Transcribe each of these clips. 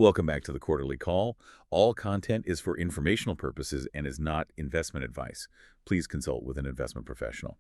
Welcome back to the Quarterly Call. All content is for informational purposes and is not investment advice. Please consult with an investment professional.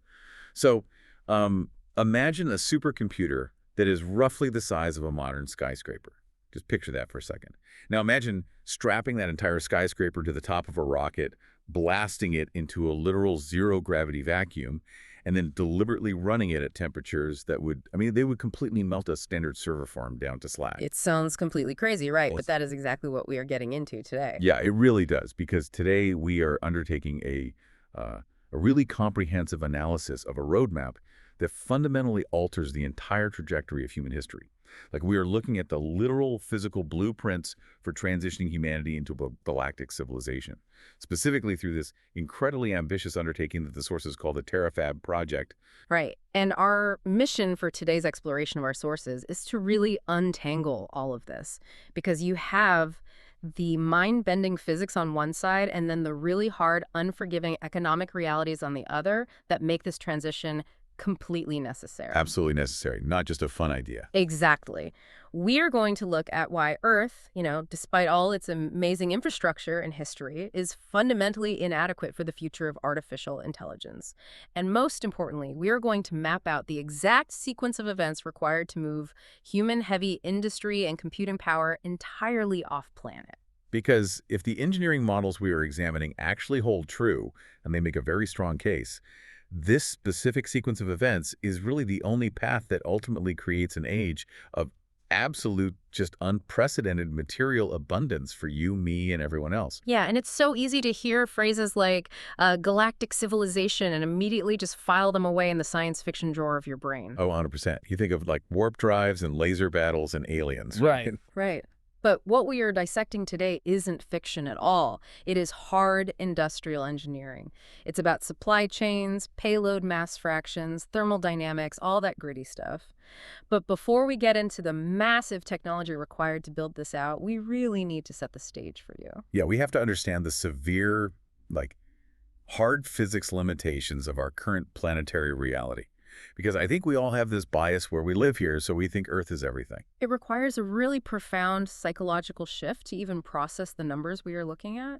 So, imagine a supercomputer that is roughly the size of a modern skyscraper. Just picture that for a second. Now imagine strapping that entire skyscraper to the top of a rocket, blasting it into a literal zero-gravity vacuum, and then deliberately running it at temperatures that would, they would completely melt a standard server farm down to slag. It sounds completely crazy, right? Well, But that is exactly what we are getting into today. Yeah, it really does, because today we are undertaking a really comprehensive analysis of a roadmap that fundamentally alters the entire trajectory of human history. Like, we are looking at the literal physical blueprints for transitioning humanity into a galactic civilization, specifically through this incredibly ambitious undertaking that the sources call the Terafab project. Right. And our mission for today's exploration of our sources is to really untangle all of this, because you have the mind-bending physics on one side and then the really hard, unforgiving economic realities on the other that make this transition completely necessary. Absolutely necessary, not just a fun idea. Exactly. We are going to look at why Earth, despite all its amazing infrastructure and history, is fundamentally inadequate for the future of artificial intelligence. And most importantly, we are going to map out the exact sequence of events required to move human-heavy industry and computing power entirely off-planet. Because if the engineering models we are examining actually hold true, and they make a very strong case, this specific sequence of events is really the only path that ultimately creates an age of absolute, just unprecedented material abundance for you, me, and everyone else. Yeah, and it's so easy to hear phrases like galactic civilization and immediately just file them away in the science fiction drawer of your brain. Oh, 100%. You think of like warp drives and laser battles and aliens. Right. Right. But what we are dissecting today isn't fiction at all. It is hard industrial engineering. It's about supply chains, payload mass fractions, thermodynamics, all that gritty stuff. But before we get into the massive technology required to build this out, we really need to set the stage for you. Yeah, we have to understand the severe, hard physics limitations of our current planetary reality. Because I think we all have this bias where we live here, so we think Earth is everything. It requires a really profound psychological shift to even process the numbers we are looking at.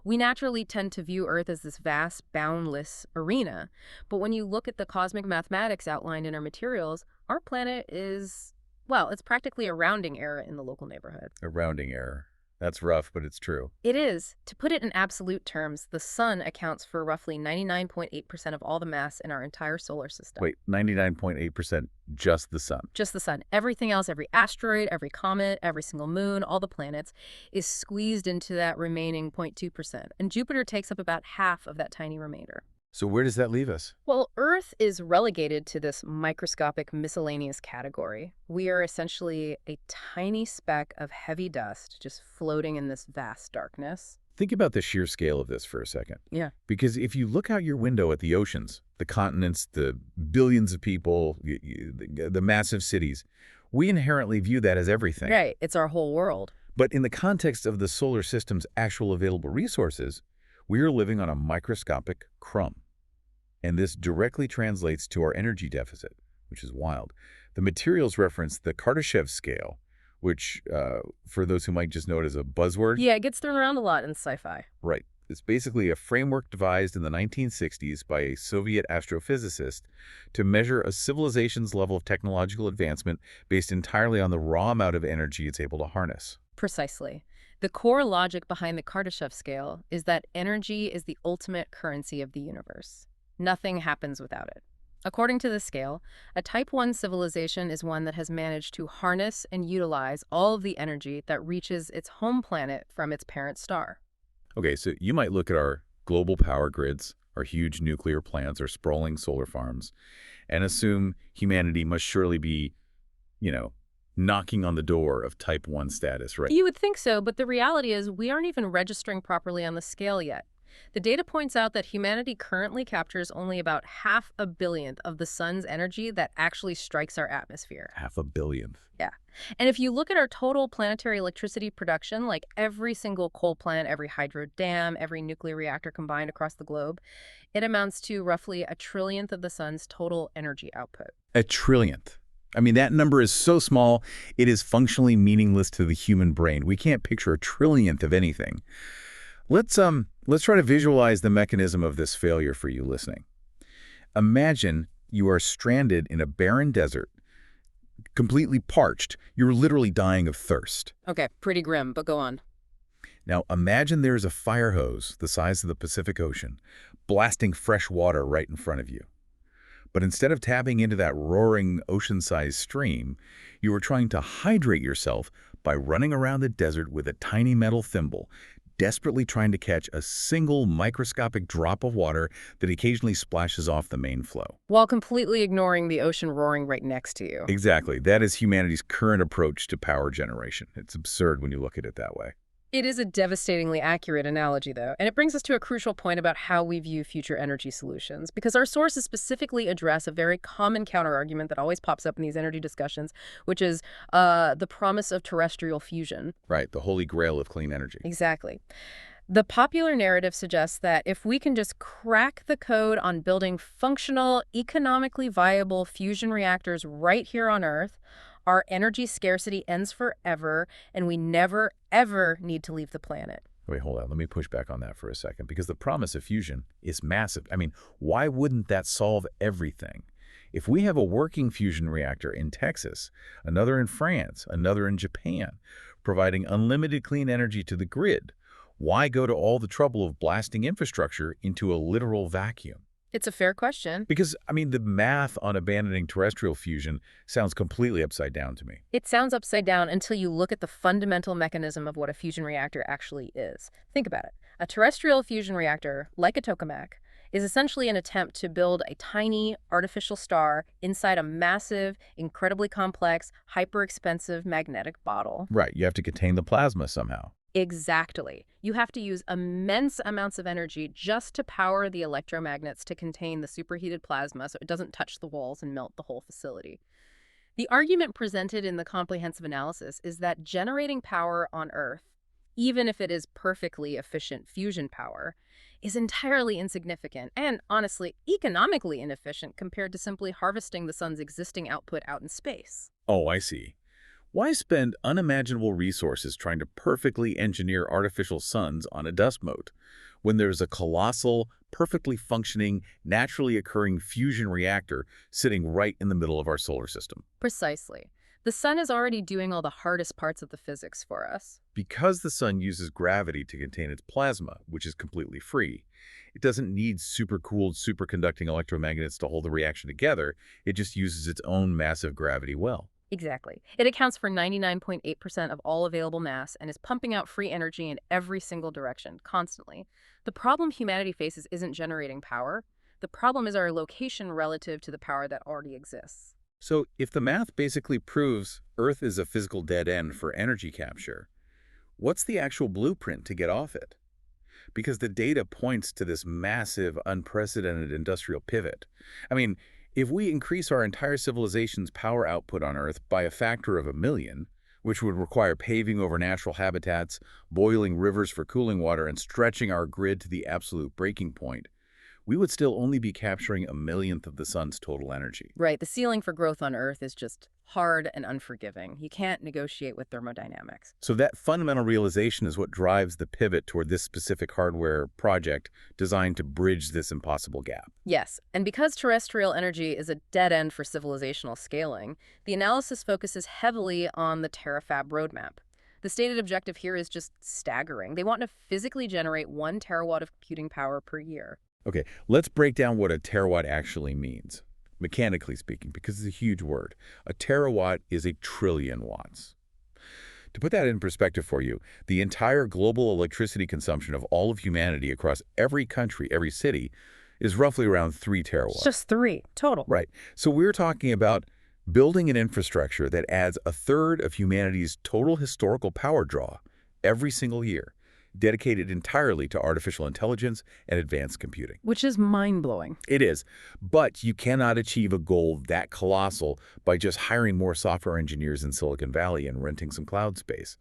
We naturally tend to view Earth as this vast, boundless arena. But when you look at the cosmic mathematics outlined in our materials, our planet is, well, it's practically a rounding error in the local neighborhood. A rounding error. That's rough, but it's true. It is. To put it in absolute terms, the sun accounts for roughly 99.8% of all the mass in our entire solar system. Wait, 99.8% just the sun? Just the sun. Everything else, every asteroid, every comet, every single moon, all the planets, is squeezed into that remaining 0.2%. And Jupiter takes up about half of that tiny remainder. So where does that leave us? Well, Earth is relegated to this microscopic miscellaneous category. We are essentially a tiny speck of heavy dust just floating in this vast darkness. Think about the sheer scale of this for a second. Yeah. Because if you look out your window at the oceans, the continents, the billions of people, the massive cities, we inherently view that as everything. Right. It's our whole world. But in the context of the solar system's actual available resources, we are living on a microscopic crumb. And this directly translates to our energy deficit, which is wild. The materials reference the Kardashev scale, which, for those who might just know it as a buzzword. Yeah, it gets thrown around a lot in sci-fi. Right. It's basically a framework devised in the 1960s by a Soviet astrophysicist to measure a civilization's level of technological advancement based entirely on the raw amount of energy it's able to harness. Precisely. The core logic behind the Kardashev scale is that energy is the ultimate currency of the universe. Nothing happens without it. According to the scale, a Type 1 civilization is one that has managed to harness and utilize all of the energy that reaches its home planet from its parent star. Okay, so you might look at our global power grids, our huge nuclear plants, our sprawling solar farms, and assume humanity must surely be, knocking on the door of Type 1 status, right? You would think so, but the reality is we aren't even registering properly on the scale yet. The data points out that humanity currently captures only about 500 millionth of the sun's energy that actually strikes our atmosphere. 500 millionth. Yeah. And if you look at our total planetary electricity production, like every single coal plant, every hydro dam, every nuclear reactor combined across the globe, it amounts to roughly 1 trillionth of the sun's total energy output. 1 trillionth. I mean, that number is so small, it is functionally meaningless to the human brain. We can't picture a trillionth of anything. Let's try to visualize the mechanism of this failure for you listening. Imagine you are stranded in a barren desert, completely parched. You're literally dying of thirst. Okay, pretty grim, but go on. Now imagine there's a fire hose the size of the Pacific Ocean, blasting fresh water right in front of you. But instead of tapping into that roaring ocean-sized stream, you are trying to hydrate yourself by running around the desert with a tiny metal thimble, desperately trying to catch a single microscopic drop of water that occasionally splashes off the main flow. While completely ignoring the ocean roaring right next to you. Exactly. That is humanity's current approach to power generation. It's absurd when you look at it that way. It is a devastatingly accurate analogy, though, and it brings us to a crucial point about how we view future energy solutions, because our sources specifically address a very common counterargument that always pops up in these energy discussions, which is the promise of terrestrial fusion. Right, the holy grail of clean energy. Exactly. The popular narrative suggests that if we can just crack the code on building functional, economically viable fusion reactors right here on Earth, our energy scarcity ends forever, and we never, ever need to leave the planet. Wait, hold on. Let me push back on that for a second, because the promise of fusion is massive. I mean, why wouldn't that solve everything? If we have a working fusion reactor in Texas, another in France, another in Japan, providing unlimited clean energy to the grid, why go to all the trouble of blasting infrastructure into a literal vacuum? It's a fair question. Because, I mean, the math on abandoning terrestrial fusion sounds completely upside down to me. It sounds upside down until you look at the fundamental mechanism of what a fusion reactor actually is. Think about it. A terrestrial fusion reactor, like a tokamak, is essentially an attempt to build a tiny, artificial star inside a massive, incredibly complex, hyper-expensive magnetic bottle. Right, you have to contain the plasma somehow. Exactly. You have to use immense amounts of energy just to power the electromagnets to contain the superheated plasma so it doesn't touch the walls and melt the whole facility. The argument presented in the comprehensive analysis is that generating power on Earth, even if it is perfectly efficient fusion power, is entirely insignificant and, honestly, economically inefficient compared to simply harvesting the sun's existing output out in space. Oh, I see. Why spend unimaginable resources trying to perfectly engineer artificial suns on a dust mote when there's a colossal, perfectly functioning, naturally occurring fusion reactor sitting right in the middle of our solar system? Precisely. The sun is already doing all the hardest parts of the physics for us. Because the sun uses gravity to contain its plasma, which is completely free, it doesn't need supercooled, superconducting electromagnets to hold the reaction together. It just uses its own massive gravity well. Exactly. It accounts for 99.8% of all available mass and is pumping out free energy in every single direction, constantly. The problem humanity faces isn't generating power. The problem is our location relative to the power that already exists. So if the math basically proves Earth is a physical dead end for energy capture, what's the actual blueprint to get off it? Because the data points to this massive, unprecedented industrial pivot. I mean, if we increase our entire civilization's power output on Earth by a factor of 1,000,000, which would require paving over natural habitats, boiling rivers for cooling water, and stretching our grid to the absolute breaking point, we would still only be capturing 1,000,000th of the sun's total energy. Right. The ceiling for growth on Earth is just hard and unforgiving. You can't negotiate with thermodynamics. So that fundamental realization is what drives the pivot toward this specific hardware project designed to bridge this impossible gap. Yes, and because terrestrial energy is a dead end for civilizational scaling, the analysis focuses heavily on the Terafab roadmap. The stated objective here is just staggering. They want to physically generate 1 terawatt of computing power per year. Okay, let's break down what a terawatt actually means, mechanically speaking, because it's a huge word. A terawatt is 1,000,000,000,000 watts. To put that in perspective for you, the entire global electricity consumption of all of humanity across every country, every city, is roughly around 3 terawatts. It's just 3 total. Right. So we're talking about building an infrastructure that adds 1/3 of humanity's total historical power draw every single year, dedicated entirely to artificial intelligence and advanced computing. Which is mind-blowing. It is, but you cannot achieve a goal that colossal by just hiring more software engineers in Silicon Valley and renting some cloud space.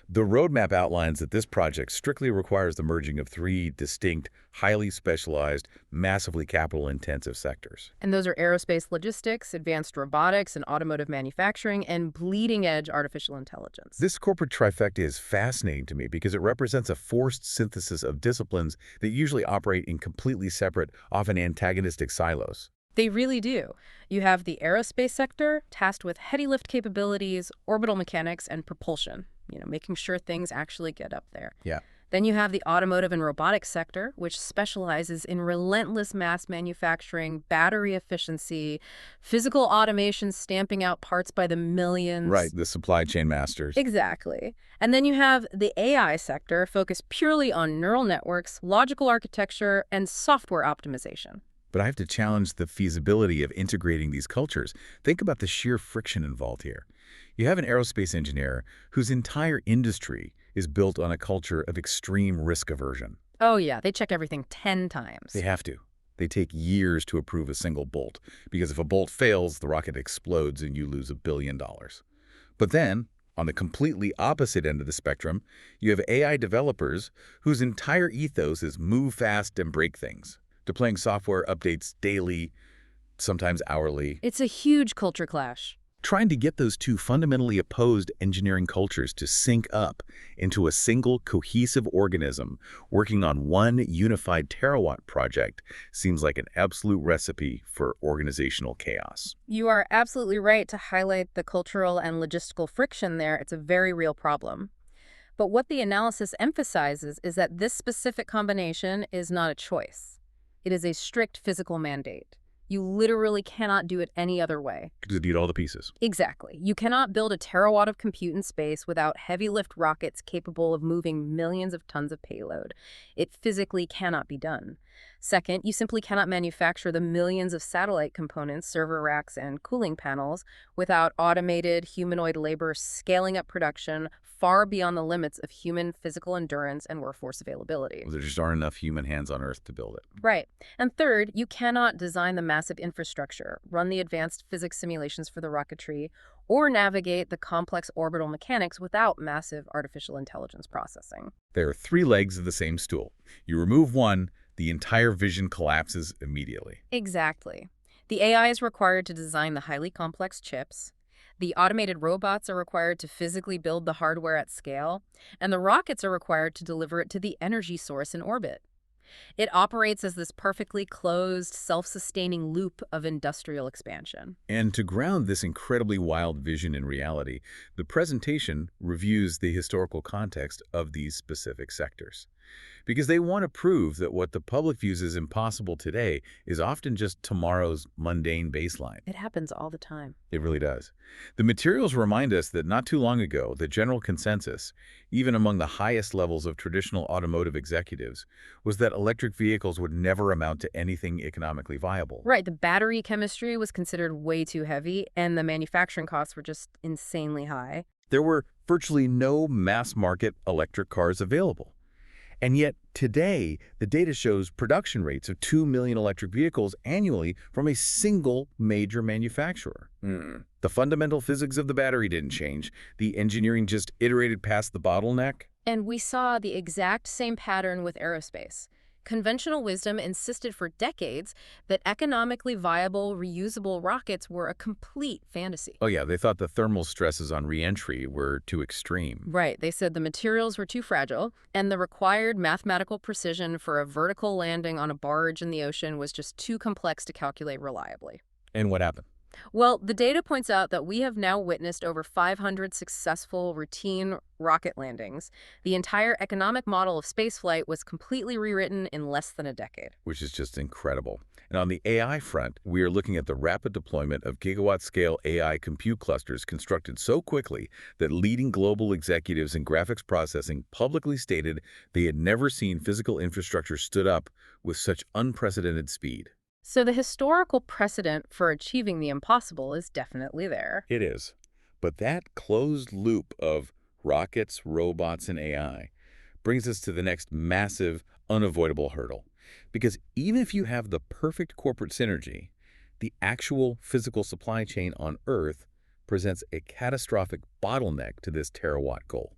The roadmap outlines that this project strictly requires the merging of three distinct, highly specialized, massively capital-intensive sectors. And those are aerospace logistics, advanced robotics and automotive manufacturing, and bleeding-edge artificial intelligence. This corporate trifecta is fascinating to me because it represents a forced synthesis of disciplines that usually operate in completely separate, often antagonistic silos. They really do. You have the aerospace sector, tasked with heady lift capabilities, orbital mechanics, and propulsion, making sure things actually get up there. Yeah. Then you have the automotive and robotics sector, which specializes in relentless mass manufacturing, battery efficiency, physical automation stamping out parts by the millions. Right, the supply chain masters. Exactly. And then you have the AI sector, focused purely on neural networks, logical architecture, and software optimization. But I have to challenge the feasibility of integrating these cultures. Think about the sheer friction involved here. You have an aerospace engineer whose entire industry is built on a culture of extreme risk aversion. Oh yeah, they check everything 10 times. They have to. They take years to approve a single bolt, because if a bolt fails, the rocket explodes and you lose $1 billion. But then, on the completely opposite end of the spectrum, you have AI developers whose entire ethos is move fast and break things, deploying software updates daily, sometimes hourly. It's a huge culture clash. Trying to get those two fundamentally opposed engineering cultures to sync up into a single cohesive organism working on one unified terawatt project seems like an absolute recipe for organizational chaos. You are absolutely right to highlight the cultural and logistical friction there. It's a very real problem. But what the analysis emphasizes is that this specific combination is not a choice. It is a strict physical mandate. You literally cannot do it any other way. Because you need all the pieces. Exactly. You cannot build a terawatt of compute in space without heavy lift rockets capable of moving millions of tons of payload. It physically cannot be done. Second, you simply cannot manufacture the millions of satellite components, server racks, and cooling panels without automated humanoid labor scaling up production far beyond the limits of human physical endurance and workforce availability. There just aren't enough human hands on Earth to build it. Right. And third, you cannot design the massive infrastructure, run the advanced physics simulations for the rocketry, or navigate the complex orbital mechanics without massive artificial intelligence processing. There are three legs of the same stool. You remove one, the entire vision collapses immediately. Exactly. The AI is required to design the highly complex chips. The automated robots are required to physically build the hardware at scale, and the rockets are required to deliver it to the energy source in orbit. It operates as this perfectly closed, self-sustaining loop of industrial expansion. And to ground this incredibly wild vision in reality, the presentation reviews the historical context of these specific sectors. Because they want to prove that what the public views as impossible today is often just tomorrow's mundane baseline. It happens all the time. It really does. The materials remind us that not too long ago, the general consensus, even among the highest levels of traditional automotive executives, was that electric vehicles would never amount to anything economically viable. Right, the battery chemistry was considered way too heavy, and the manufacturing costs were just insanely high. There were virtually no mass-market electric cars available. And yet, today, the data shows production rates of 2 million electric vehicles annually from a single major manufacturer. The fundamental physics of the battery didn't change. The engineering just iterated past the bottleneck. And we saw the exact same pattern with aerospace. Conventional wisdom insisted for decades that economically viable, reusable rockets were a complete fantasy. Oh yeah, they thought the thermal stresses on re-entry were too extreme. Right, they said the materials were too fragile, and the required mathematical precision for a vertical landing on a barge in the ocean was just too complex to calculate reliably. And what happened? Well, the data points out that we have now witnessed over 500 successful routine rocket landings. The entire economic model of spaceflight was completely rewritten in less than a decade. Which is just incredible. And on the AI front, we are looking at the rapid deployment of gigawatt-scale AI compute clusters constructed so quickly that leading global executives in graphics processing publicly stated they had never seen physical infrastructure stood up with such unprecedented speed. So the historical precedent for achieving the impossible is definitely there. It is. But that closed loop of rockets, robots, and AI brings us to the next massive, unavoidable hurdle. Because even if you have the perfect corporate synergy, the actual physical supply chain on Earth presents a catastrophic bottleneck to this terawatt goal.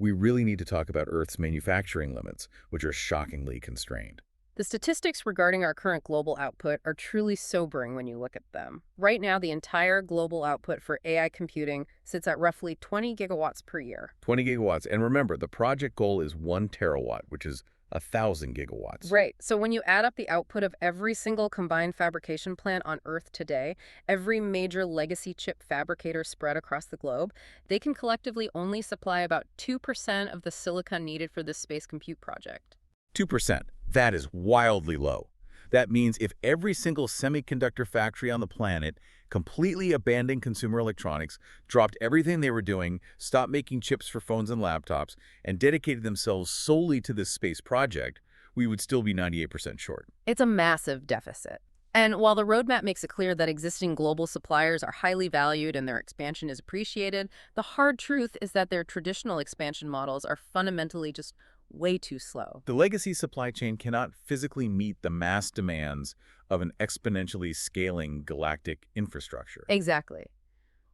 we really need to talk about Earth's manufacturing limits, which are shockingly constrained. The statistics regarding our current global output are truly sobering when you look at them. Right now, the entire global output for AI computing sits at roughly 20 gigawatts per year. 20 gigawatts. And remember, the project goal is 1 terawatt, which is 1,000 gigawatts. Right. So when you add up the output of every single combined fabrication plant on Earth today, every major legacy chip fabricator spread across the globe, they can collectively only supply about 2% of the silicon needed for this space compute project. 2%. That is wildly low. That means if every single semiconductor factory on the planet completely abandoned consumer electronics, dropped everything they were doing, stopped making chips for phones and laptops, and dedicated themselves solely to this space project, we would still be 98% short. It's a massive deficit. And while the roadmap makes it clear that existing global suppliers are highly valued and their expansion is appreciated, the hard truth is that their traditional expansion models are fundamentally just way too slow. The legacy supply chain cannot physically meet the mass demands of an exponentially scaling galactic infrastructure. Exactly.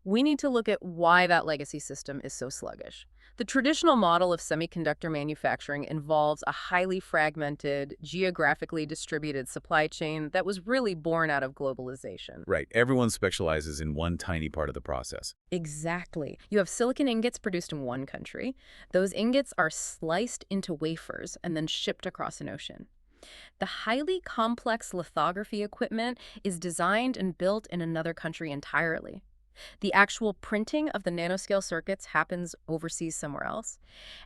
We need to look at why that legacy system is so sluggish. The traditional model of semiconductor manufacturing involves a highly fragmented, geographically distributed supply chain that was really born out of globalization. Right. Everyone specializes in one tiny part of the process. Exactly. You have silicon ingots produced in one country. Those ingots are sliced into wafers and then shipped across an ocean. The highly complex lithography equipment is designed and built in another country entirely. The actual printing of the nanoscale circuits happens overseas somewhere else.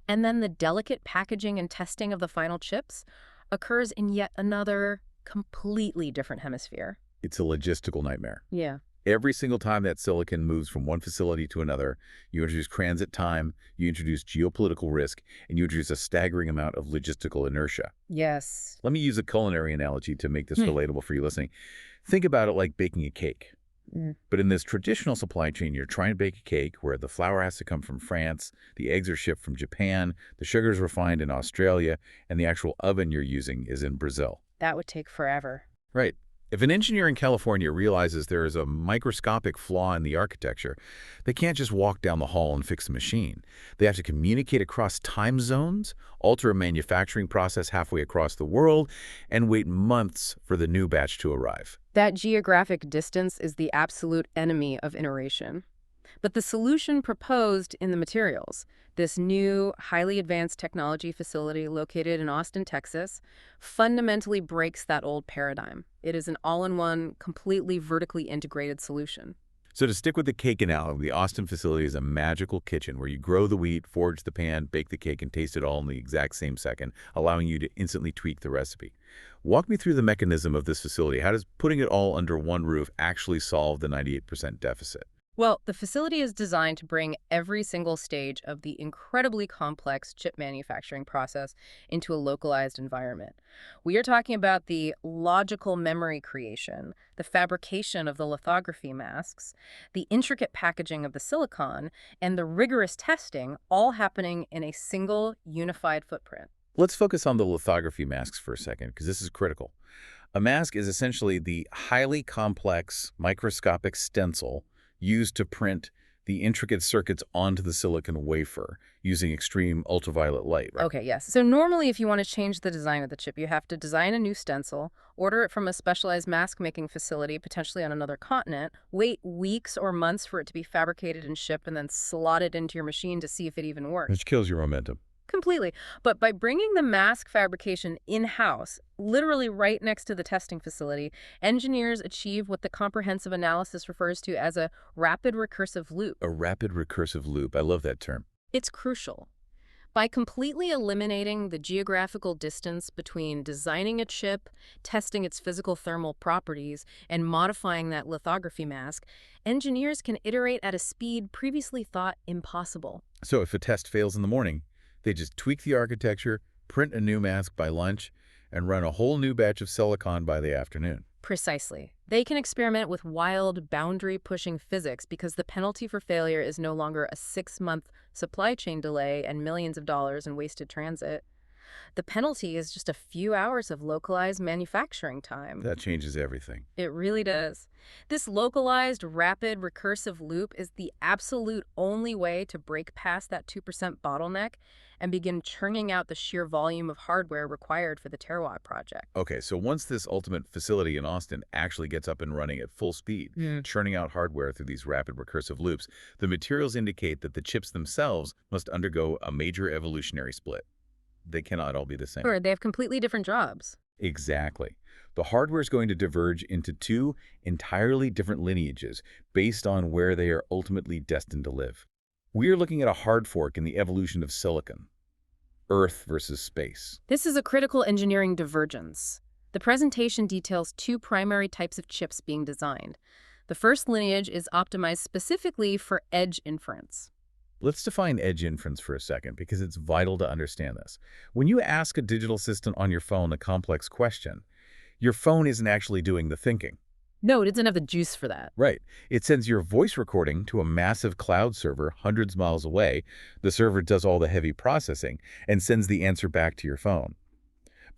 And then the delicate packaging and testing of the final chips occurs in yet another completely different hemisphere. It's a logistical nightmare. Yeah. Every single time that silicon moves from one facility to another, you introduce transit time, you introduce geopolitical risk, and you introduce a staggering amount of logistical inertia. Yes. Let me use a culinary analogy to make this relatable for you listening. Think about it like baking a cake. But in this traditional supply chain, you're trying to bake a cake where the flour has to come from France, the eggs are shipped from Japan, the sugar is refined in Australia, and the actual oven you're using is in Brazil. That would take forever. Right. If an engineer in California realizes there is a microscopic flaw in the architecture, they can't just walk down the hall and fix the machine. They have to communicate across time zones, alter a manufacturing process halfway across the world, and wait months for the new batch to arrive. That geographic distance is the absolute enemy of iteration. But the solution proposed in the materials, this new, highly advanced technology facility located in Austin, Texas, fundamentally breaks that old paradigm. It is an all-in-one, completely vertically integrated solution. So to stick with the cake analogy, the Austin facility is a magical kitchen where you grow the wheat, forge the pan, bake the cake, and taste it all in the exact same second, allowing you to instantly tweak the recipe. Walk me through the mechanism of this facility. How does putting it all under one roof actually solve the 98% deficit? Well, the facility is designed to bring every single stage of the incredibly complex chip manufacturing process into a localized environment. We are talking about the logical memory creation, the fabrication of the lithography masks, the intricate packaging of the silicon, and the rigorous testing, all happening in a single unified footprint. Let's focus on the lithography masks for a second, because this is critical. A mask is essentially the highly complex microscopic stencil used to print the intricate circuits onto the silicon wafer using extreme ultraviolet light, right? Okay, yes. So normally if you want to change the design of the chip, you have to design a new stencil, order it from a specialized mask-making facility, potentially on another continent, wait weeks or months for it to be fabricated and shipped, and then slot it into your machine to see if it even works. Which kills your momentum. Completely. But by bringing the mask fabrication in-house, literally right next to the testing facility, engineers achieve what the comprehensive analysis refers to as a rapid recursive loop. A rapid recursive loop. I love that term. It's crucial. By completely eliminating the geographical distance between designing a chip, testing its physical thermal properties, and modifying that lithography mask, engineers can iterate at a speed previously thought impossible. So if a test fails in the morning, they just tweak the architecture, print a new mask by lunch, and run a whole new batch of silicon by the afternoon. Precisely. They can experiment with wild, boundary-pushing physics because the penalty for failure is no longer a 6-month supply chain delay and millions of dollars in wasted transit. The penalty is just a few hours of localized manufacturing time. That changes everything. It really does. This localized, rapid, recursive loop is the absolute only way to break past that 2% bottleneck and begin churning out the sheer volume of hardware required for the terawatt project. Okay, so once this ultimate facility in Austin actually gets up and running at full speed, churning out hardware through these rapid recursive loops, the materials indicate that the chips themselves must undergo a major evolutionary split. They cannot all be the same. Sure, they have completely different jobs. Exactly. The hardware is going to diverge into two entirely different lineages based on where they are ultimately destined to live. We are looking at a hard fork in the evolution of silicon, Earth versus space. This is a critical engineering divergence. The presentation details two primary types of chips being designed. The first lineage is optimized specifically for edge inference. Let's define edge inference for a second because it's vital to understand this. When you ask a digital assistant on your phone a complex question, your phone isn't actually doing the thinking. No, it doesn't have the juice for that. Right. It sends your voice recording to a massive cloud server hundreds of miles away. The server does all the heavy processing and sends the answer back to your phone.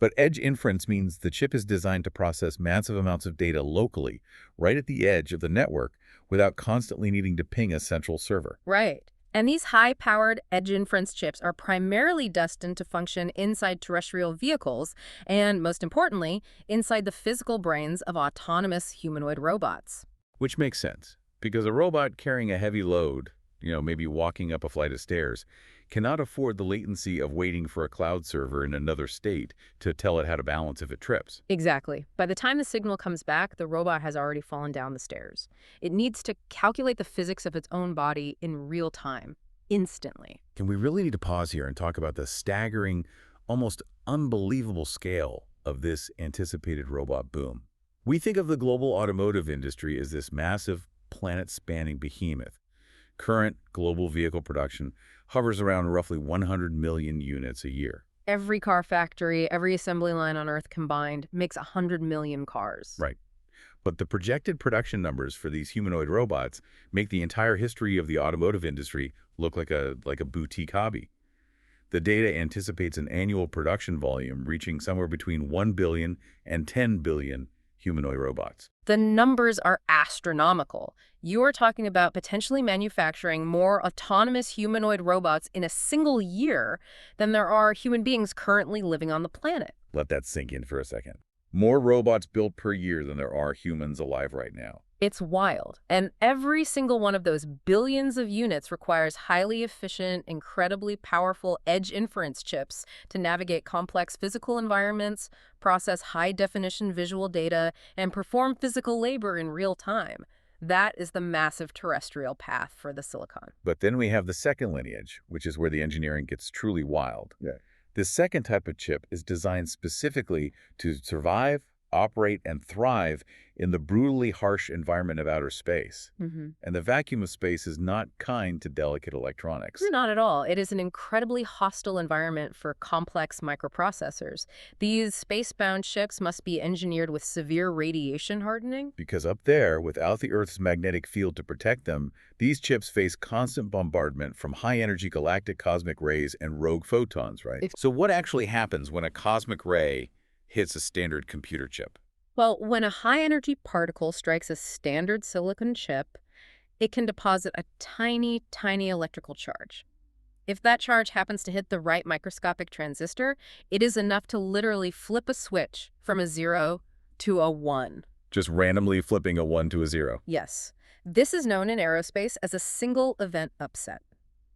But edge inference means the chip is designed to process massive amounts of data locally, right at the edge of the network, without constantly needing to ping a central server. Right. And these high-powered edge inference chips are primarily destined to function inside terrestrial vehicles and, most importantly, inside the physical brains of autonomous humanoid robots. Which makes sense, because a robot carrying a heavy load, maybe walking up a flight of stairs, cannot afford the latency of waiting for a cloud server in another state to tell it how to balance if it trips. Exactly. By the time the signal comes back, the robot has already fallen down the stairs. It needs to calculate the physics of its own body in real time, instantly. And we really need to pause here and talk about the staggering, almost unbelievable scale of this anticipated robot boom. We think of the global automotive industry as this massive, planet-spanning behemoth. Current global vehicle production hovers around roughly 100 million units a year. Every car factory, every assembly line on Earth combined makes 100 million cars. Right. But the projected production numbers for these humanoid robots make the entire history of the automotive industry look like a boutique hobby. The data anticipates an annual production volume reaching somewhere between 1 billion and 10 billion humanoid robots. The numbers are astronomical. You are talking about potentially manufacturing more autonomous humanoid robots in a single year than there are human beings currently living on the planet. Let that sink in for a second. More robots built per year than there are humans alive right now. It's wild. And every single one of those billions of units requires highly efficient, incredibly powerful edge inference chips to navigate complex physical environments, process high-definition visual data, and perform physical labor in real time. That is the massive terrestrial path for the silicon. But then we have the second lineage, which is where the engineering gets truly wild. Yeah. This second type of chip is designed specifically to survive, operate, and thrive in the brutally harsh environment of outer space. And the vacuum of space is not kind to delicate electronics. Not at all. It is an incredibly hostile environment for complex microprocessors. These space-bound chips must be engineered with severe radiation hardening. Because up there, without the Earth's magnetic field to protect them, these chips face constant bombardment from high-energy galactic cosmic rays and rogue photons, right? So what actually happens when a cosmic ray hits a standard computer chip? Well, when a high-energy particle strikes a standard silicon chip, it can deposit a tiny, tiny electrical charge. If that charge happens to hit the right microscopic transistor, it is enough to literally flip a switch from a 0 to a 1. Just randomly flipping a 1 to a 0. Yes. This is known in aerospace as a single event upset.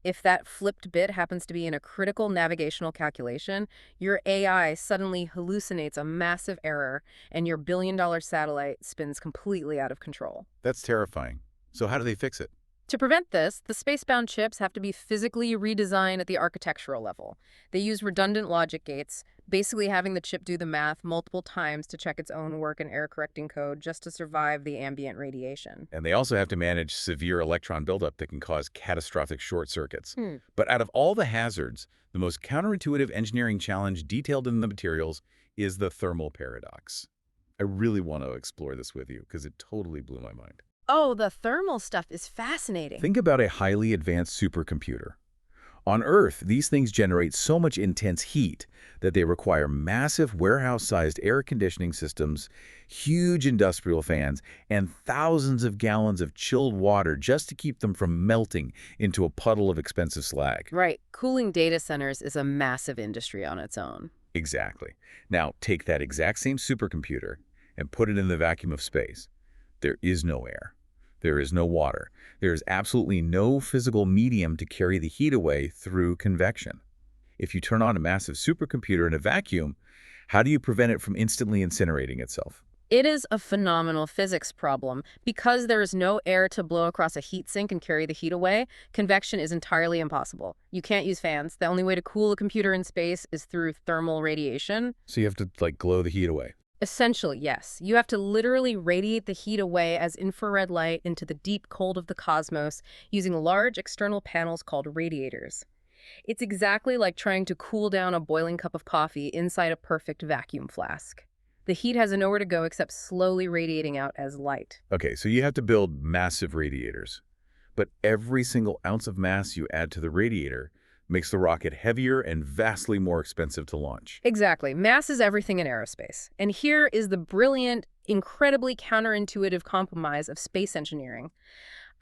If that flipped bit happens to be in a critical navigational calculation, your AI suddenly hallucinates a massive error and your billion-dollar satellite spins completely out of control. That's terrifying. So how do they fix it? To prevent this, the space-bound chips have to be physically redesigned at the architectural level. They use redundant logic gates, basically having the chip do the math multiple times to check its own work and error-correcting code just to survive the ambient radiation. And they also have to manage severe electron buildup that can cause catastrophic short circuits. But out of all the hazards, the most counterintuitive engineering challenge detailed in the materials is the thermal paradox. I really want to explore this with you because it totally blew my mind. Oh, the thermal stuff is fascinating. Think about a highly advanced supercomputer. On Earth, these things generate so much intense heat that they require massive warehouse-sized air conditioning systems, huge industrial fans, and thousands of gallons of chilled water just to keep them from melting into a puddle of expensive slag. Right. Cooling data centers is a massive industry on its own. Exactly. Now, take that exact same supercomputer and put it in the vacuum of space. There is no air. There is no water. There is absolutely no physical medium to carry the heat away through convection. If you turn on a massive supercomputer in a vacuum, how do you prevent it from instantly incinerating itself? It is a phenomenal physics problem. Because there is no air to blow across a heat sink and carry the heat away, convection is entirely impossible. You can't use fans. The only way to cool a computer in space is through thermal radiation. So you have to, like, glow the heat away. Essentially, yes. You have to literally radiate the heat away as infrared light into the deep cold of the cosmos using large external panels called radiators. It's exactly like trying to cool down a boiling cup of coffee inside a perfect vacuum flask. The heat has nowhere to go except slowly radiating out as light. Okay, so you have to build massive radiators. But every single ounce of mass you add to the radiator makes the rocket heavier and vastly more expensive to launch. Exactly. Mass is everything in aerospace. And here is the brilliant, incredibly counterintuitive compromise of space engineering.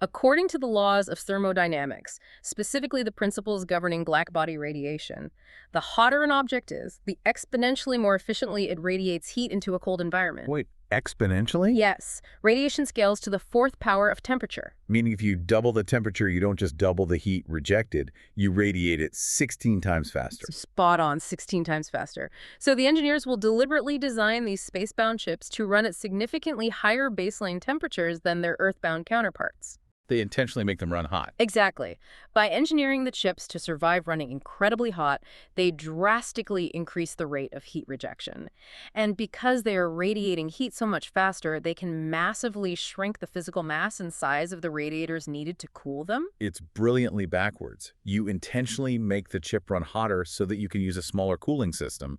According to the laws of thermodynamics, specifically the principles governing blackbody radiation, the hotter an object is, the exponentially more efficiently it radiates heat into a cold environment. Wait, exponentially? Yes, radiation scales to the fourth power of temperature. Meaning if you double the temperature, you don't just double the heat rejected, you radiate it 16 times faster. Spot on, 16 times faster. So the engineers will deliberately design these spacebound ships to run at significantly higher baseline temperatures than their Earthbound counterparts. They intentionally make them run hot. Exactly. By engineering the chips to survive running incredibly hot, they drastically increase the rate of heat rejection. And because they are radiating heat so much faster, they can massively shrink the physical mass and size of the radiators needed to cool them. It's brilliantly backwards. You intentionally make the chip run hotter so that you can use a smaller cooling system.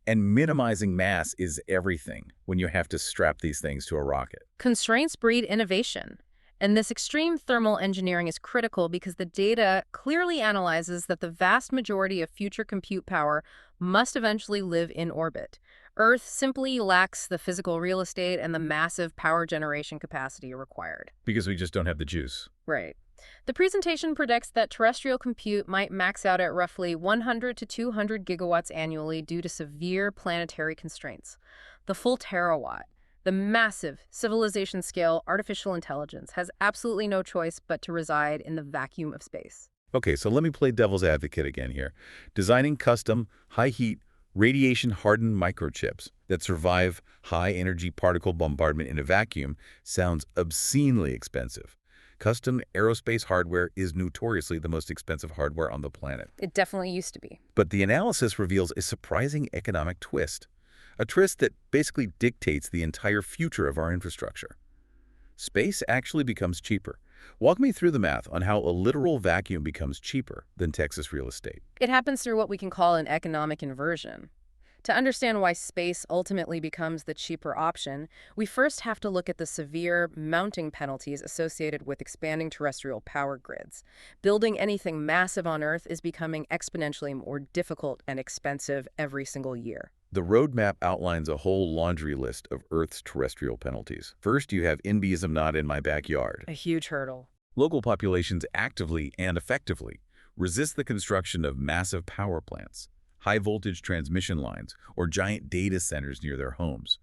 And minimizing mass is everything when you have to strap these things to a rocket. Constraints breed innovation. And this extreme thermal engineering is critical because the data clearly analyzes that the vast majority of future compute power must eventually live in orbit. Earth simply lacks the physical real estate and the massive power generation capacity required. Because we just don't have the juice. Right. The presentation predicts that terrestrial compute might max out at roughly 100 to 200 gigawatts annually due to severe planetary constraints. The full terawatt, the massive civilization-scale artificial intelligence, has absolutely no choice but to reside in the vacuum of space. Okay, so let me play devil's advocate again here. Designing custom, high-heat, radiation-hardened microchips that survive high-energy particle bombardment in a vacuum sounds obscenely expensive. Custom aerospace hardware is notoriously the most expensive hardware on the planet. It definitely used to be. But the analysis reveals a surprising economic twist. A twist that basically dictates the entire future of our infrastructure. Space actually becomes cheaper. Walk me through the math on how a literal vacuum becomes cheaper than Texas real estate. It happens through what we can call an economic inversion. To understand why space ultimately becomes the cheaper option, we first have to look at the severe mounting penalties associated with expanding terrestrial power grids. Building anything massive on Earth is becoming exponentially more difficult and expensive every single year. The roadmap outlines a whole laundry list of Earth's terrestrial penalties. First, you have NIMBYism not in my backyard. A huge hurdle. Local populations actively and effectively resist the construction of massive power plants, high-voltage transmission lines, or giant data centers near their homes.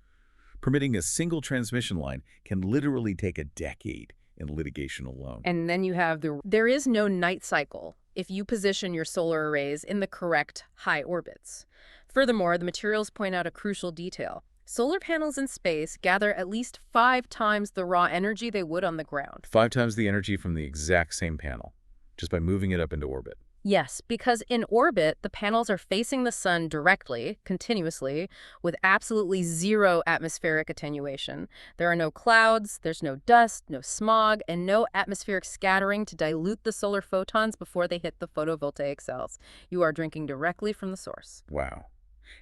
Permitting a single transmission line can literally take a decade in litigation alone. And then you have there is no night cycle if you position your solar arrays in the correct high orbits. Furthermore, the materials point out a crucial detail. Solar panels in space gather at least 5 times the raw energy they would on the ground. 5 times the energy from the exact same panel, just by moving it up into orbit. Yes, because in orbit, the panels are facing the sun directly, continuously, with absolutely zero atmospheric attenuation. There are no clouds, there's no dust, no smog, and no atmospheric scattering to dilute the solar photons before they hit the photovoltaic cells. You are drinking directly from the source. Wow.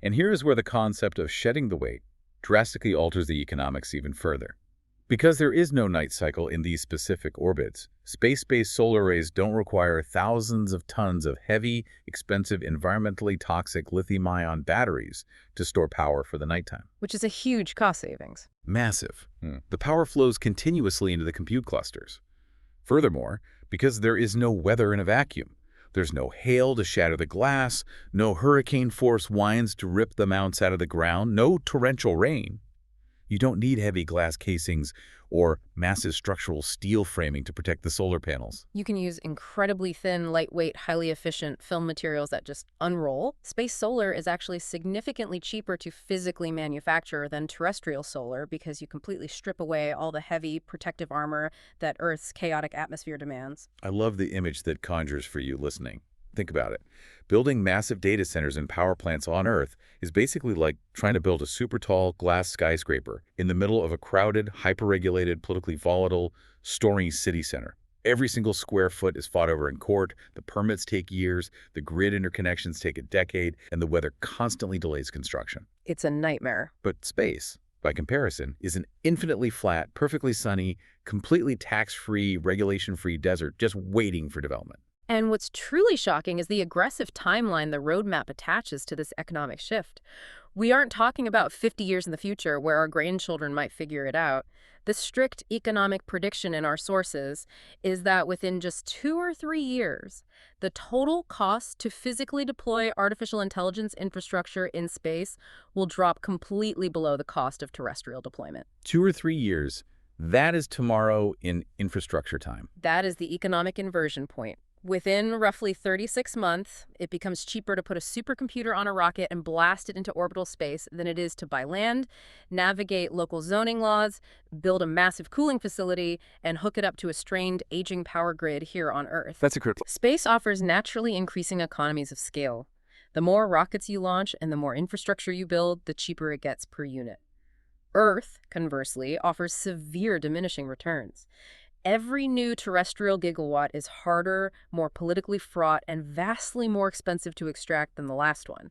And here is where the concept of shedding the weight drastically alters the economics even further. Because there is no night cycle in these specific orbits, space-based solar arrays don't require thousands of tons of heavy, expensive, environmentally toxic lithium-ion batteries to store power for the nighttime. Which is a huge cost savings. Massive. The power flows continuously into the compute clusters. Furthermore, because there is no weather in a vacuum, there's no hail to shatter the glass, no hurricane-force winds to rip the mounts out of the ground, no torrential rain. You don't need heavy glass casings or massive structural steel framing to protect the solar panels. You can use incredibly thin, lightweight, highly efficient film materials that just unroll. Space solar is actually significantly cheaper to physically manufacture than terrestrial solar because you completely strip away all the heavy protective armor that Earth's chaotic atmosphere demands. I love the image that conjures for you listening. Think about it. Building massive data centers and power plants on Earth is basically like trying to build a super tall glass skyscraper in the middle of a crowded, hyper-regulated, politically volatile, stormy city center. Every single square foot is fought over in court, the permits take years, the grid interconnections take a decade, and the weather constantly delays construction. It's a nightmare. But space, by comparison, is an infinitely flat, perfectly sunny, completely tax-free, regulation-free desert just waiting for development. And what's truly shocking is the aggressive timeline the roadmap attaches to this economic shift. We aren't talking about 50 years in the future where our grandchildren might figure it out. The strict economic prediction in our sources is that within just 2 or 3 years, the total cost to physically deploy artificial intelligence infrastructure in space will drop completely below the cost of terrestrial deployment. 2 or 3 years, that is tomorrow in infrastructure time. That is the economic inversion point. Within roughly 36 months, it becomes cheaper to put a supercomputer on a rocket and blast it into orbital space than it is to buy land, navigate local zoning laws, build a massive cooling facility, and hook it up to a strained, aging power grid here on Earth. That's a critical. Space offers naturally increasing economies of scale. The more rockets you launch and the more infrastructure you build, the cheaper it gets per unit. Earth, conversely, offers severe diminishing returns. Every new terrestrial gigawatt is harder, more politically fraught, and vastly more expensive to extract than the last one.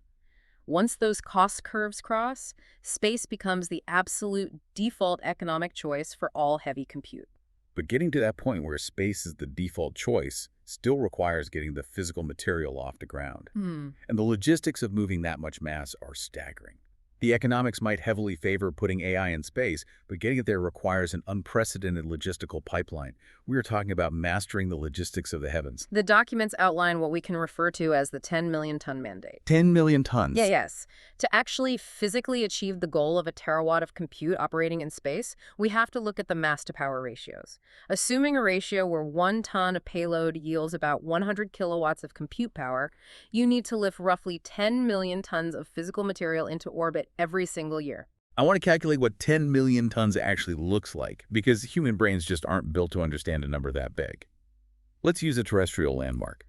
Once those cost curves cross, space becomes the absolute default economic choice for all heavy compute. But getting to that point where space is the default choice still requires getting the physical material off the ground. And the logistics of moving that much mass are staggering. The economics might heavily favor putting AI in space, but getting it there requires an unprecedented logistical pipeline. We are talking about mastering the logistics of the heavens. The documents outline what we can refer to as the 10 million ton mandate. 10 million tons. Yes. To actually physically achieve the goal of a terawatt of compute operating in space, we have to look at the mass-to-power ratios. Assuming a ratio where 1 ton of payload yields about 100 kilowatts of compute power, you need to lift roughly 10 million tons of physical material into orbit every single year. I want to calculate what 10 million tons actually looks like, because human brains just aren't built to understand a number that big. Let's use a terrestrial landmark.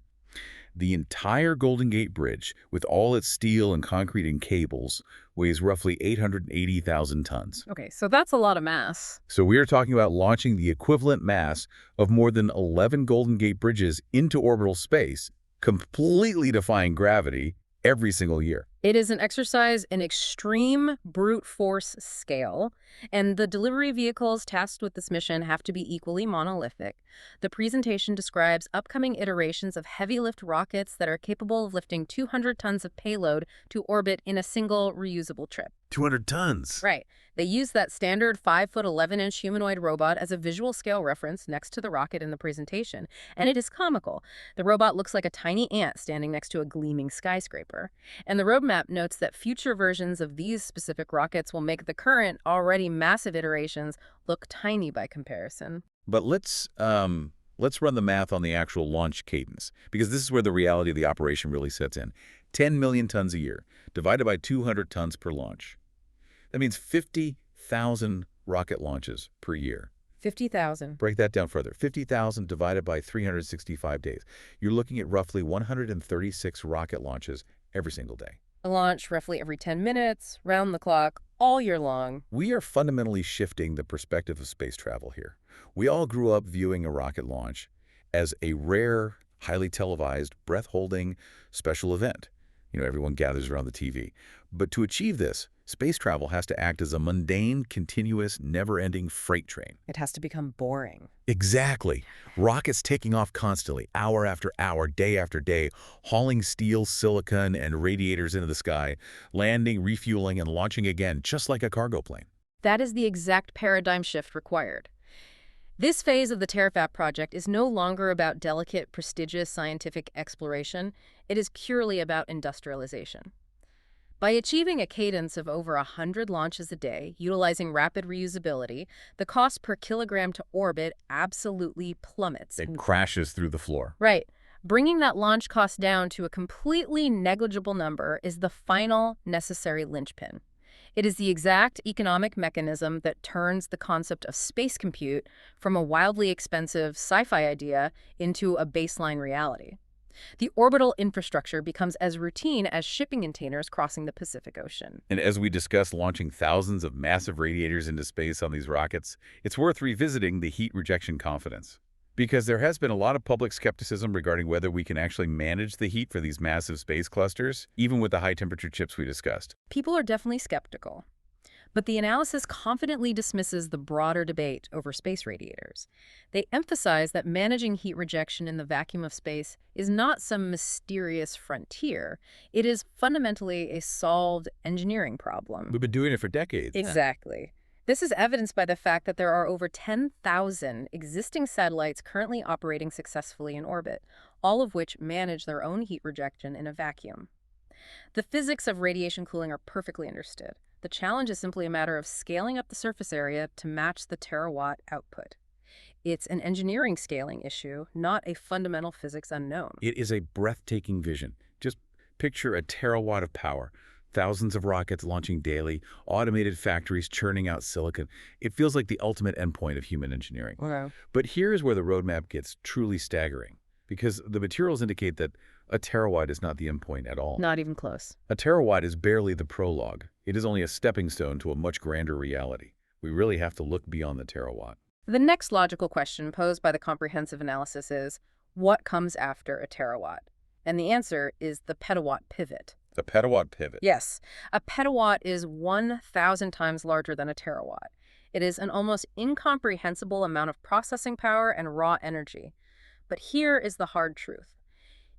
The entire Golden Gate Bridge, with all its steel and concrete and cables, weighs roughly 880,000 tons. Okay, so that's a lot of mass. So we are talking about launching the equivalent mass of more than 11 Golden Gate bridges into orbital space, completely defying gravity, every single year. It is an exercise in extreme brute force scale, and the delivery vehicles tasked with this mission have to be equally monolithic. The presentation describes upcoming iterations of heavy-lift rockets that are capable of lifting 200 tons of payload to orbit in a single reusable trip. 200 tons? Right. They use that standard 5'11" humanoid robot as a visual scale reference next to the rocket in the presentation, and it is comical. The robot looks like a tiny ant standing next to a gleaming skyscraper. And the roadmap notes that future versions of these specific rockets will make the current, already massive iterations look tiny by comparison. But let's run the math on the actual launch cadence, because this is where the reality of the operation really sets in. 10 million tons a year, divided by 200 tons per launch. That means 50,000 rocket launches per year. 50,000. Break that down further. 50,000 divided by 365 days. You're looking at roughly 136 rocket launches every single day. A launch roughly every 10 minutes, round the clock, all year long. We are fundamentally shifting the perspective of space travel here. We all grew up viewing a rocket launch as a rare, highly televised, breath-holding special event. Everyone gathers around the TV. But to achieve this, Space travel has to act as a mundane, continuous, never-ending freight train. It has to become boring. Exactly. Rockets taking off constantly, hour after hour, day after day, hauling steel, silicon, and radiators into the sky, landing, refueling, and launching again, just like a cargo plane. That is the exact paradigm shift required. This phase of the Terafab project is no longer about delicate, prestigious scientific exploration. It is purely about industrialization. By achieving a cadence of over 100 launches a day, utilizing rapid reusability, the cost per kilogram to orbit absolutely plummets. It crashes through the floor. Right. Bringing that launch cost down to a completely negligible number is the final necessary linchpin. It is the exact economic mechanism that turns the concept of space compute from a wildly expensive sci-fi idea into a baseline reality. The orbital infrastructure becomes as routine as shipping containers crossing the Pacific Ocean. And as we discussed launching thousands of massive radiators into space on these rockets, it's worth revisiting the heat rejection confidence. Because there has been a lot of public skepticism regarding whether we can actually manage the heat for these massive space clusters, even with the high-temperature chips we discussed. People are definitely skeptical. But the analysis confidently dismisses the broader debate over space radiators. They emphasize that managing heat rejection in the vacuum of space is not some mysterious frontier. It is fundamentally a solved engineering problem. We've been doing it for decades. Exactly. This is evidenced by the fact that there are over 10,000 existing satellites currently operating successfully in orbit, all of which manage their own heat rejection in a vacuum. The physics of radiation cooling are perfectly understood. The challenge is simply a matter of scaling up the surface area to match the terawatt output. It's an engineering scaling issue, not a fundamental physics unknown. It is a breathtaking vision. Just picture a terawatt of power, thousands of rockets launching daily, automated factories churning out silicon. It feels like the ultimate endpoint of human engineering. Wow. But here's where the roadmap gets truly staggering, because the materials indicate that a terawatt is not the endpoint at all. Not even close. A terawatt is barely the prologue. It is only a stepping stone to a much grander reality. We really have to look beyond the terawatt. The next logical question posed by the comprehensive analysis is, what comes after a terawatt? And the answer is the petawatt pivot. The petawatt pivot. Yes, a petawatt is 1,000 times larger than a terawatt. It is an almost incomprehensible amount of processing power and raw energy. But here is the hard truth.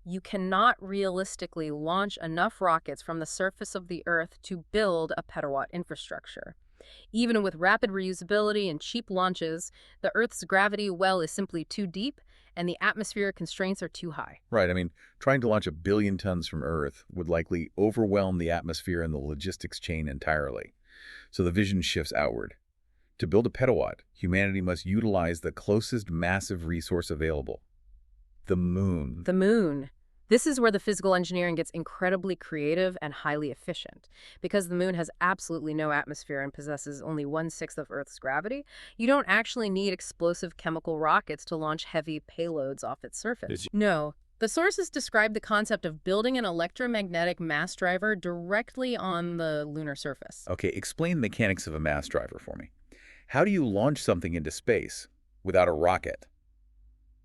You cannot realistically launch enough rockets from the surface of the Earth to build a petawatt infrastructure. Even with rapid reusability and cheap launches, the Earth's gravity well is simply too deep, and the atmospheric constraints are too high. Right. I mean, trying to launch 1 billion tons from Earth would likely overwhelm the atmosphere and the logistics chain entirely. So the vision shifts outward. To build a petawatt, humanity must utilize the closest massive resource available: the moon. The moon. This is where the physical engineering gets incredibly creative and highly efficient. Because the moon has absolutely no atmosphere and possesses only 1/6 of Earth's gravity, you don't actually need explosive chemical rockets to launch heavy payloads off its surface. No. The sources describe the concept of building an electromagnetic mass driver directly on the lunar surface. Okay, explain the mechanics of a mass driver for me. How do you launch something into space without a rocket?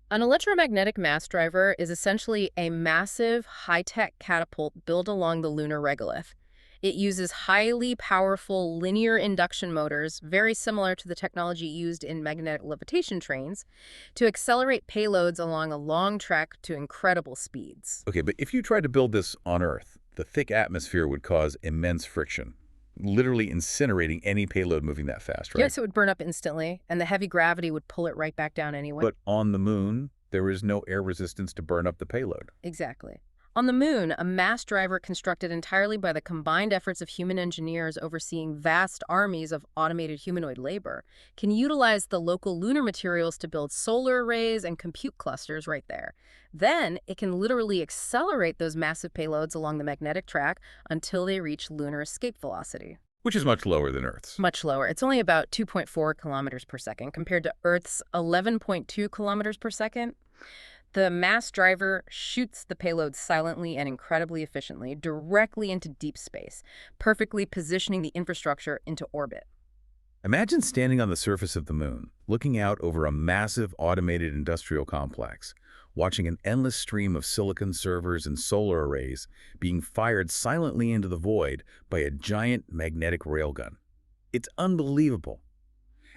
An electromagnetic mass driver is essentially a massive, high-tech catapult built along the lunar regolith. It uses highly powerful linear induction motors, very similar to the technology used in magnetic levitation trains, to accelerate payloads along a long trek to incredible speeds. Okay, but if you tried to build this on Earth, the thick atmosphere would cause immense friction, literally incinerating any payload moving that fast, right? Yes, it would burn up instantly, and the heavy gravity would pull it right back down anyway. But on the moon, there is no air resistance to burn up the payload. Exactly. On the moon, a mass driver constructed entirely by the combined efforts of human engineers overseeing vast armies of automated humanoid labor can utilize the local lunar materials to build solar arrays and compute clusters right there. Then it can literally accelerate those massive payloads along the magnetic track until they reach lunar escape velocity. Which is much lower than Earth's. Much lower. It's only about 2.4 kilometers per second compared to Earth's 11.2 kilometers per second. The mass driver shoots the payload silently and incredibly efficiently directly into deep space, perfectly positioning the infrastructure into orbit. Imagine standing on the surface of the moon, looking out over a massive automated industrial complex, watching an endless stream of silicon servers and solar arrays being fired silently into the void by a giant magnetic railgun. It's unbelievable.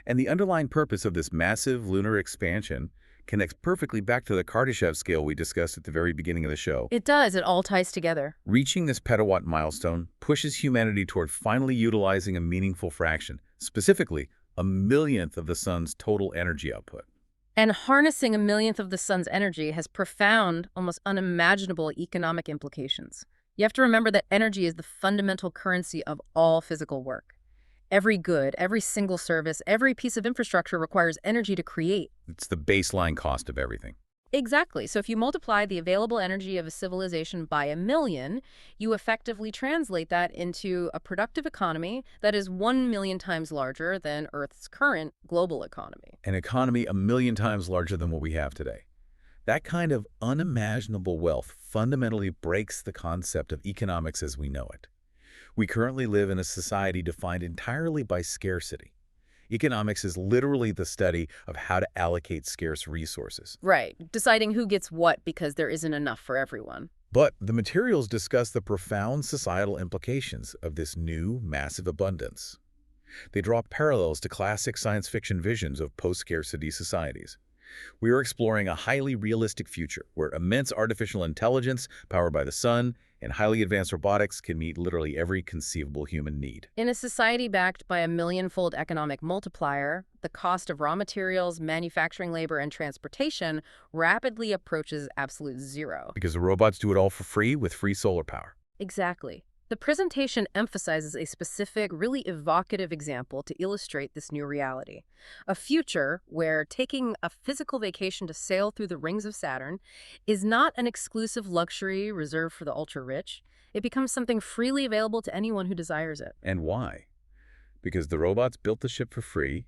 And the underlying purpose of this massive lunar expansion connects perfectly back to the Kardashev scale we discussed at the very beginning of the show. It does. It all ties together. Reaching this petawatt milestone pushes humanity toward finally utilizing a meaningful fraction, specifically a millionth of the sun's total energy output. And harnessing a millionth of the sun's energy has profound, almost unimaginable economic implications. You have to remember that energy is the fundamental currency of all physical work. Every good, every single service, every piece of infrastructure requires energy to create. It's the baseline cost of everything. Exactly. So if you multiply the available energy of a civilization by 1,000,000, you effectively translate that into a productive economy that is 1,000,000 times larger than Earth's current global economy. An economy a million times larger than what we have today. That kind of unimaginable wealth fundamentally breaks the concept of economics as we know it. We currently live in a society defined entirely by scarcity. Economics is literally the study of how to allocate scarce resources. Right. Deciding who gets what because there isn't enough for everyone. But the materials discuss the profound societal implications of this new, massive abundance. They draw parallels to classic science fiction visions of post-scarcity societies. We are exploring a highly realistic future where immense artificial intelligence powered by the sun and highly advanced robotics can meet literally every conceivable human need. In a society backed by a millionfold economic multiplier, the cost of raw materials, manufacturing labor, and transportation rapidly approaches absolute zero. Because the robots do it all for free with free solar power. Exactly. The presentation emphasizes a specific, really evocative example to illustrate this new reality. A future where taking a physical vacation to sail through the rings of Saturn is not an exclusive luxury reserved for the ultra-rich. It becomes something freely available to anyone who desires it. And why? Because the robots built the ship for free,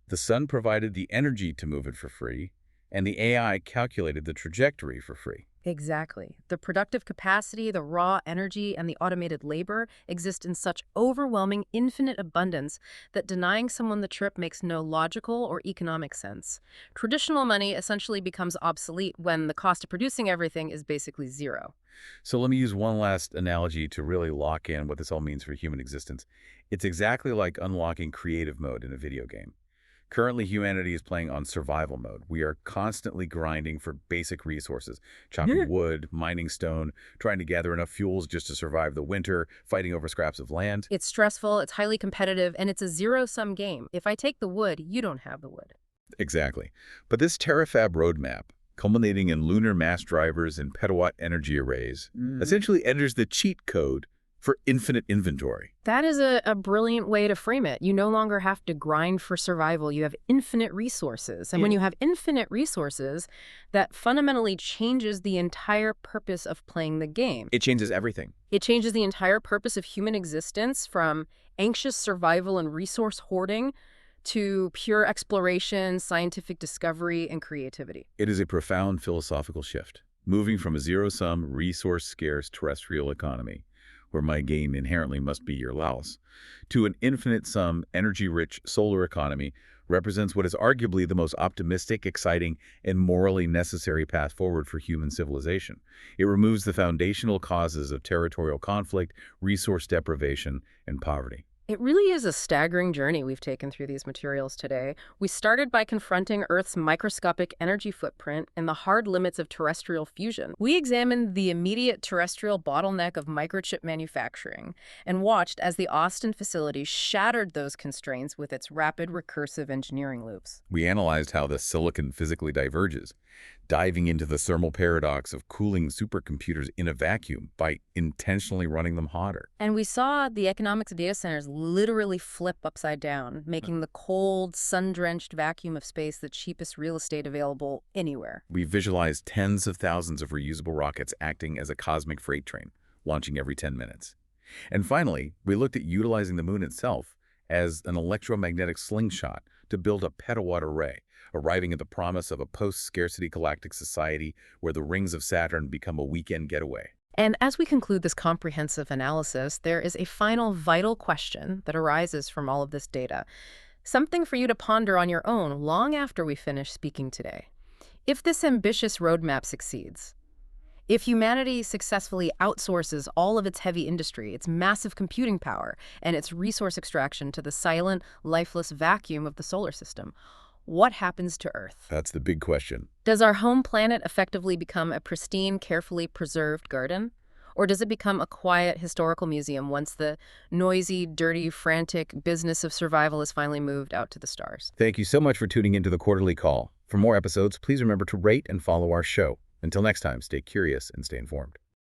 the sun provided the energy to move it for free, and the AI calculated the trajectory for free. Exactly. The productive capacity, the raw energy, and the automated labor exist in such overwhelming, infinite abundance that denying someone the trip makes no logical or economic sense. Traditional money essentially becomes obsolete when the cost of producing everything is basically zero. So let me use one last analogy to really lock in what this all means for human existence. It's exactly like unlocking creative mode in a video game. Currently, humanity is playing on survival mode. We are constantly grinding for basic resources, chopping wood, mining stone, trying to gather enough fuels just to survive the winter, fighting over scraps of land. It's stressful, it's highly competitive, and it's a zero-sum game. If I take the wood, you don't have the wood. Exactly. But this Terafab roadmap, culminating in lunar mass drivers and petawatt energy arrays, essentially enters the cheat code for infinite inventory. That is a brilliant way to frame it. You no longer have to grind for survival. You have infinite resources. And when you have infinite resources, that fundamentally changes the entire purpose of playing the game. It changes everything. It changes the entire purpose of human existence from anxious survival and resource hoarding to pure exploration, scientific discovery, and creativity. It is a profound philosophical shift, moving from a zero-sum, resource-scarce terrestrial economy where my gain inherently must be your loss, to an infinite-sum, energy-rich solar economy represents what is arguably the most optimistic, exciting, and morally necessary path forward for human civilization. It removes the foundational causes of territorial conflict, resource deprivation, and poverty. It really is a staggering journey we've taken through these materials today. We started by confronting Earth's microscopic energy footprint and the hard limits of terrestrial fusion. We examined the immediate terrestrial bottleneck of microchip manufacturing and watched as the Austin facility shattered those constraints with its rapid recursive engineering loops. We analyzed how the silicon physically diverges, diving into the thermal paradox of cooling supercomputers in a vacuum by intentionally running them hotter. And we saw the economics of data centers literally flip upside down, making the cold, sun-drenched vacuum of space the cheapest real estate available anywhere. We visualized tens of thousands of reusable rockets acting as a cosmic freight train, launching every 10 minutes. And finally, we looked at utilizing the moon itself as an electromagnetic slingshot to build a petawatt array, arriving at the promise of a post-scarcity galactic society where the rings of Saturn become a weekend getaway. And as we conclude this comprehensive analysis, there is a final vital question that arises from all of this data, something for you to ponder on your own long after we finish speaking today. If this ambitious roadmap succeeds, if humanity successfully outsources all of its heavy industry, its massive computing power, and its resource extraction to the silent, lifeless vacuum of the solar system, what happens to Earth? That's the big question. Does our home planet effectively become a pristine, carefully preserved garden? Or does it become a quiet historical museum once the noisy, dirty, frantic business of survival is finally moved out to the stars? Thank you so much for tuning into the Quarterly Call. For more episodes, please remember to rate and follow our show. Until next time, stay curious and stay informed.